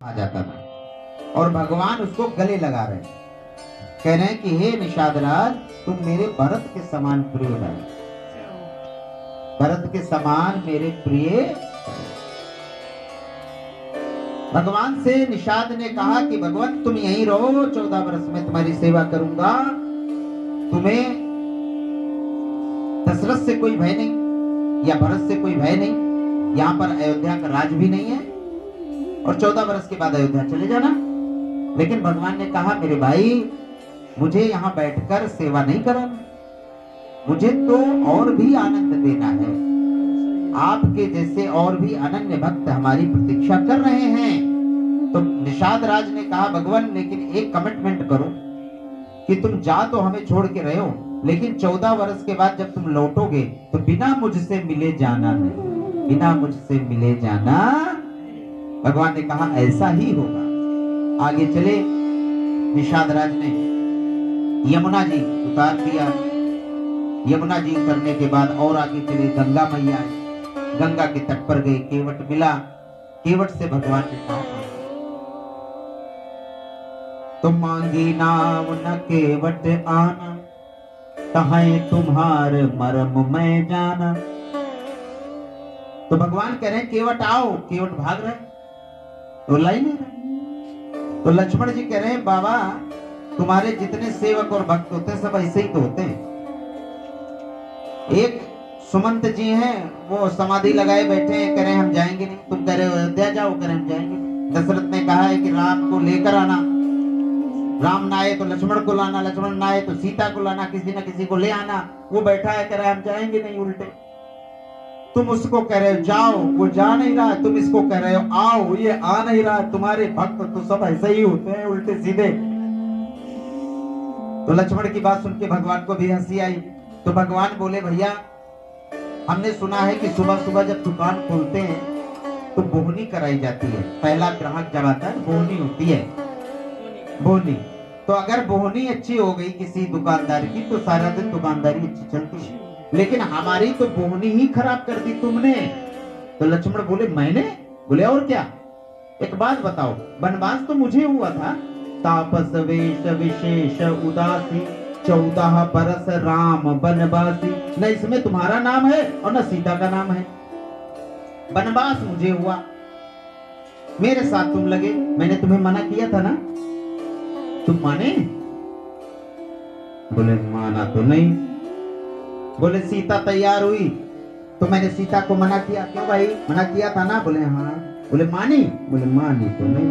आ जाता था और भगवान उसको गले लगा रहे हैं, कह रहे हैं कि हे निषाद राज, तुम मेरे भरत के समान प्रिय है, भरत के समान मेरे प्रिय। भगवान से निषाद ने कहा कि भगवान तुम यहीं रहो, 14 वर्ष में तुम्हारी सेवा करूंगा, तुम्हें दशरथ से कोई भय नहीं या भरत से कोई भय नहीं, यहाँ पर अयोध्या का राज भी नहीं है और 14 वर्ष के बाद अयोध्या चले जाना। लेकिन भगवान ने कहा मेरे भाई, मुझे यहाँ बैठकर सेवा नहीं करना, मुझे तो और भी आनंद देना है। आपके जैसे और भी अनन्य भक्त हमारी प्रतीक्षा कर रहे हैं। तो निषाद राज ने कहा भगवान, लेकिन एक कमिटमेंट करो कि तुम जा तो हमें छोड़ के रहे हो, लेकिन 14 वर्ष के बाद जब तुम लौटोगे तो बिना मुझसे मिले जाना नहीं, बिना मुझसे मिले जाना। भगवान ने कहा ऐसा ही होगा। आगे चले, निषाद राज ने यमुना जी उतार दिया। यमुना जी उतरने के बाद और आगे चले, गंगा मैया आई, गंगा के तट पर गए, केवट मिला, केवट से भगवान ने कहा तुम मांगी नाम न केवट आना, कहां तुम्हार मर्म मैं जाना। तो भगवान कह रहे हैं केवट आओ, केवट भाग रहे, तो लाई नहीं रहे। तो लक्ष्मण जी कह रहे हैं बाबा, तुम्हारे जितने सेवक और भक्त होते हैं सब ऐसे ही तो होते हैं। एक सुमंत जी हैं, वो समाधि लगाए बैठे हैं, कह रहे हैं हम जाएंगे नहीं, तुम कह रहे हो अयोध्या जाओ, कह रहे हम जाएंगे। दशरथ ने कहा है कि राम को लेकर आना, राम ना आए तो लक्ष्मण को लाना, लक्ष्मण ना आए तो सीता को लाना, किसी न किसी को ले आना। वो बैठा है, कह रहा है हम जाएंगे नहीं, उल्टे। तुम उसको कह रहे हो जाओ, वो जा नहीं रहा, तुम इसको कह रहे हो आओ, ये आ नहीं रहा। तुम्हारे भक्त तो सब ऐसे ही होते हैं, उल्टे सीधे। तो लक्ष्मण की बात सुन के भगवान को भी हंसी आई। तो भगवान बोले भैया, हमने सुना है कि सुबह सुबह जब दुकान खोलते हैं तो बोहनी कराई जाती है। पहला ग्राहक जब आता है बोहनी होती है, बोहनी। तो अगर बोहनी अच्छी हो गई किसी दुकानदार की तो सारा दिन दुकानदारी अच्छी चलती है, लेकिन हमारी तो बोहनी ही खराब कर दी तुमने। तो लक्ष्मण बोले मैंने? बोले और क्या। एक बात बताओ, वनवास तो मुझे हुआ था, तापस वेश विशेष उदासी, 14 बरस राम वनवासी। न इसमें तुम्हारा नाम है और न सीता का नाम है। वनवास मुझे हुआ, मेरे साथ तुम लगे, मैंने तुम्हें मना किया था ना, तुम माने? बोले माना तो नहीं। बोले सीता तैयार हुई तो मैंने सीता को मना किया, क्यों भाई मना किया था ना? बोले हाँ। बोले मानी? बोले मानी तो नहीं।